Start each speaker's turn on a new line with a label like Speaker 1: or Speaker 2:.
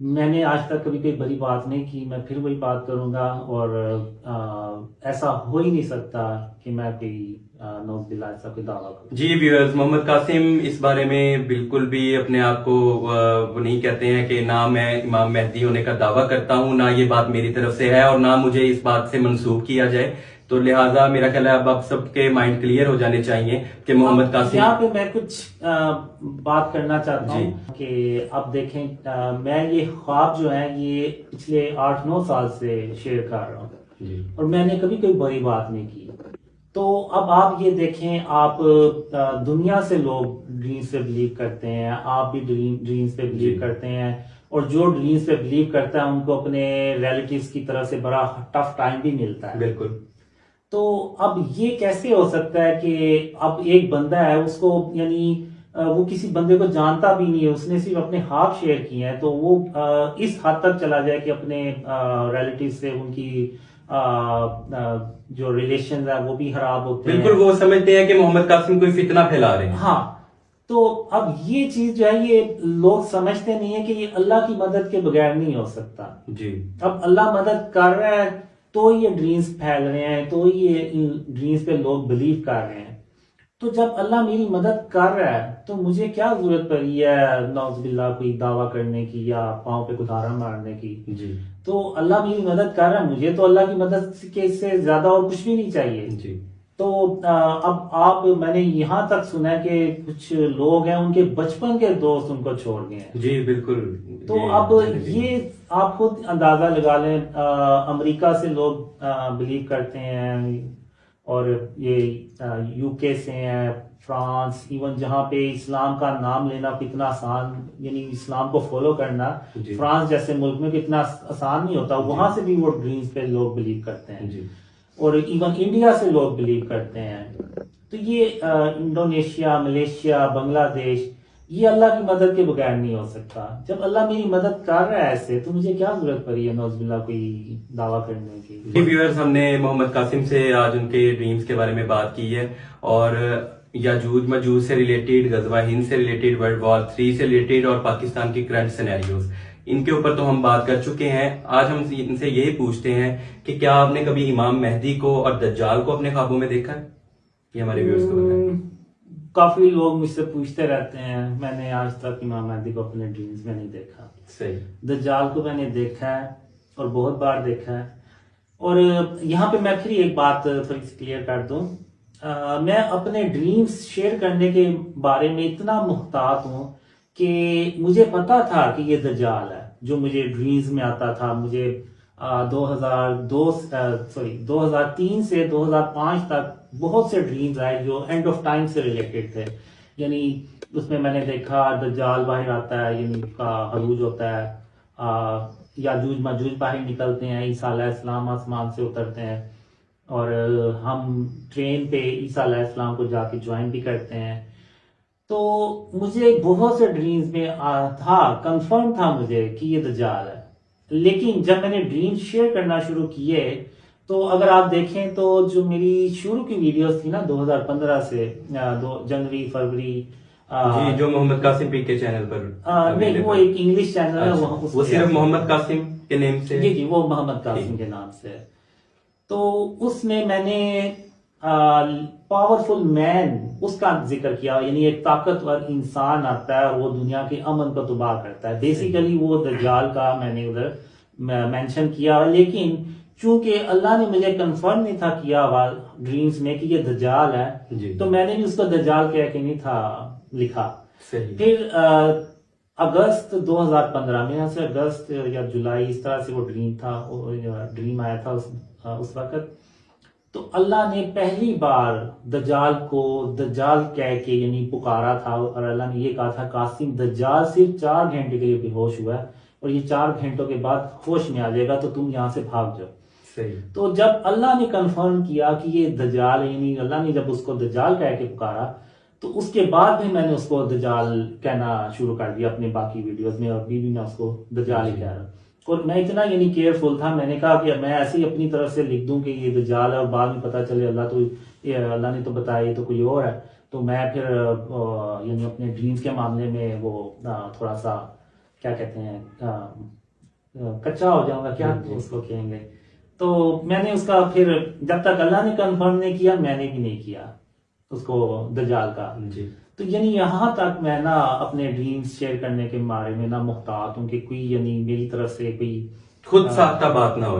Speaker 1: میں نے آج تک کبھی کوئی بڑی بات نہیں کی، میں پھر وہی بات کروں گا، اور ایسا ہو ہی نہیں سکتا کہ میں کوئی نوز باللہ ایسا کوئی دعویٰ کروں.
Speaker 2: جی ویورز، محمد قاسم اس بارے میں بالکل بھی اپنے آپ کو وہ نہیں کہتے ہیں کہ نہ میں امام مہدی ہونے کا دعویٰ کرتا ہوں، نہ یہ بات میری طرف سے ہے، اور نہ مجھے اس بات سے منسوب کیا جائے. تو لہٰذا میرا خیال ہے اب سب کے مائنڈ کلیئر ہو جانے چاہیے کہ محمد قاسم.
Speaker 1: یہاں پہ میں کچھ بات کرنا چاہتا ہوں کہ اب دیکھیں، میں یہ خواب جو ہے یہ پچھلے 8-9 سال سے شیئر کر رہا ہوں، اور میں نے کبھی کوئی بڑی بات نہیں کی. تو اب آپ یہ دیکھیں، آپ دنیا سے لوگ ڈریمز پہ بلیو کرتے ہیں، آپ بھی ڈریمز پہ بلیو کرتے ہیں، اور جو ڈریمز پہ بلیو کرتا ہے ان کو اپنے ریلیٹیوز کی طرف سے بڑا ٹف ٹائم بھی ملتا ہے.
Speaker 2: بالکل.
Speaker 1: تو اب یہ کیسے ہو سکتا ہے کہ اب ایک بندہ ہے، اس کو یعنی وہ کسی بندے کو جانتا بھی نہیں ہے، اس نے صرف اپنے خواب شیئر کیے ہیں، تو وہ اس حد تک چلا جائے کہ اپنے ریلیٹیو سے ان کی جو ریلیشنز ہیں وہ بھی خراب ہوتے ہیں.
Speaker 2: بالکل، وہ سمجھتے ہیں کہ محمد قاسم کوئی فتنہ پھیلا رہے ہیں.
Speaker 1: ہاں، تو اب یہ چیز جو ہے یہ لوگ سمجھتے نہیں ہیں کہ یہ اللہ کی مدد کے بغیر نہیں ہو سکتا.
Speaker 2: جی.
Speaker 1: اب اللہ مدد کر رہا ہے تو یہ ڈریمز پھیل رہے ہیں، تو یہ ڈریمز پہ لوگ بلیو کر رہے ہیں. تو جب اللہ میری مدد کر رہا ہے تو مجھے کیا ضرورت پڑی ہے نعوذ باللہ کوئی دعویٰ کرنے کی یا پاؤں پہ کدھارا مارنے کی.
Speaker 2: جی.
Speaker 1: تو اللہ میری مدد کر رہا ہے، مجھے تو اللہ کی مدد کے سے زیادہ اور کچھ بھی نہیں چاہیے.
Speaker 2: جی. تو
Speaker 1: اب میں نے یہاں تک سنا ہے کہ کچھ لوگ ہیں ان کے بچپن کے دوست ان کو چھوڑ گئے ہیں.
Speaker 2: جی بالکل.
Speaker 1: تو اب یہ آپ خود اندازہ لگا لیں، امریکہ سے لوگ بلیو کرتے ہیں، اور یہ یو کے سے ہیں، فرانس، ایون جہاں پہ اسلام کا نام لینا کتنا آسان، یعنی اسلام کو فالو کرنا فرانس جیسے ملک میں کتنا آسان نہیں ہوتا، وہاں سے بھی وہ ڈریمز پہ لوگ بلیو کرتے ہیں. اور ایون انڈیا سے لوگ بلیو کرتے ہیں. تو یہ انڈونیشیا، ملیشیا، بنگلہ دیش، یہ اللہ کی مدد کے بغیر نہیں ہو سکتا. جب اللہ میری مدد کر رہا ہے ایسے، تو مجھے کیا ضرورت پڑی ہے نعوذ باللہ کوئی دعویٰ کرنے کی.
Speaker 2: ویورز، ہم نے محمد قاسم سے آج ان کے ڈریمز کے بارے میں بات کی ہے، اور یاجوج ماجوج سے ریلیٹڈ، غزوہ ہند سے ریلیٹڈ، ورلڈ وار 3 سے ریلیٹڈ، اور پاکستان کی کرنٹ سینیریوز، ان کے اوپر تو ہم بات کر چکے ہیں. آج ہم ان سے یہی پوچھتے ہیں کہ کیا آپ نے کبھی امام مہدی کو اور دجال کو اپنے خوابوں میں دیکھا ہے؟ یہ ہمارے ویورز کو بتائیں.
Speaker 1: کافی لوگ مجھ سے پوچھتے رہتے ہیں، میں نے آج تک امام مہدی کو اپنے ڈریمز میں نہیں دیکھا.
Speaker 2: صحیح.
Speaker 1: دجال کو میں نے دیکھا ہے، اور بہت بار دیکھا ہے. اور یہاں پہ میں پھر ایک بات تھوڑی سی کلیئر کر دوں، میں اپنے ڈریمز شیئر کرنے کے بارے میں اتنا محتاط ہوں کہ مجھے پتا تھا کہ یہ دجال ہے جو مجھے ڈریمز میں آتا تھا. مجھے 2003 سے 2005 تک بہت سے ڈریمز آئے جو اینڈ آف ٹائم سے ریلیٹڈ تھے. یعنی اس میں نے دیکھا دجال باہر آتا ہے، یعنی اس کا عروج ہوتا ہے، یاجوج ماجوج باہر نکلتے ہیں، عیسیٰ علیہ السلام آسمان سے اترتے ہیں، اور ہم ٹرین پہ عیسیٰ علیہ السلام کو جا کے جوائن بھی کرتے ہیں. تو مجھے بہت سے ڈریمز میں تھا، کنفرم تھا مجھے کہ یہ دجال ہے. لیکن جب میں نے ڈریم شیئر کرنا شروع کیے، تو اگر آپ دیکھیں تو جو میری شروع کی ویڈیوز تھی نا 2015 سے، جنوری فروری،
Speaker 2: جی، جو محمد قاسم پی کے چینل پر
Speaker 1: نہیں، وہ ایک انگلش چینل ہے،
Speaker 2: وہ صرف محمد قاسم کے نیم سے.
Speaker 1: جی، وہ محمد قاسم کے نام سے. تو اس میں نے پاورفل مین اس کا ذکر کیا، یعنی ایک طاقتور انسان آتا ہے اور وہ دنیا کے امن کو تباہ کرتا ہے. بیسیکلی وہ دجال کا میں نے ادھر مینشن کیا. لیکن چونکہ اللہ نے مجھے کنفرم نہیں تھا کیا ڈریمز میں کہ یہ دجال ہے، تو میں نے بھی اس کو دجال کہہ کے نہیں تھا لکھا. پھر اگست 2015 میں سے اگست یا جولائی اس طرح سے وہ ڈریم آیا تھا اس وقت. تو اللہ نے پہلی بار دجال کو دجال کہہ کے یعنی پکارا تھا، اور اللہ نے یہ کہا تھا قاسم دجال صرف 4 گھنٹے کے لیے بے ہوش ہوا ہے، اور یہ 4 گھنٹوں کے بعد ہوش میں آ جائے گا، تو تم یہاں سے بھاگ جاؤ. تو جب اللہ نے کنفرم کیا کہ یہ دجال ہے، یعنی اللہ نے جب اس کو دجال کہہ کے پکارا، تو اس کے بعد بھی میں نے اس کو دجال کہنا شروع کر دیا اپنے باقی ویڈیوز میں، اور ابھی بھی میں اس کو دجال ہی کہہ رہا ہوں. اور میں اتنا یعنی کیئرفل تھا، میں نے کہا کہ میں ایسے ہی اپنی طرف سے لکھ دوں کہ یہ دجال ہے، اور بعد میں پتہ چلے اللہ نے تو بتایا یہ تو کوئی اور ہے. تو میں پھر یعنی اپنے ڈریمز کے معاملے میں وہ تھوڑا سا کیا کہتے ہیں کچا ہو جاؤں گا، کیا اس کو کہیں گے. تو میں نے اس کا پھر جب تک اللہ نے کنفرم نہیں کیا میں نے بھی نہیں کیا اس کو دجال کا.
Speaker 2: جی.
Speaker 1: تو یعنی یہاں تک میں نا اپنے ڈریمز شیئر کرنے کے بارے میں نا محتاط ہوں کہ کوئی یعنی میری طرف سے کوئی
Speaker 2: خود ساختہ بات نہ ہو.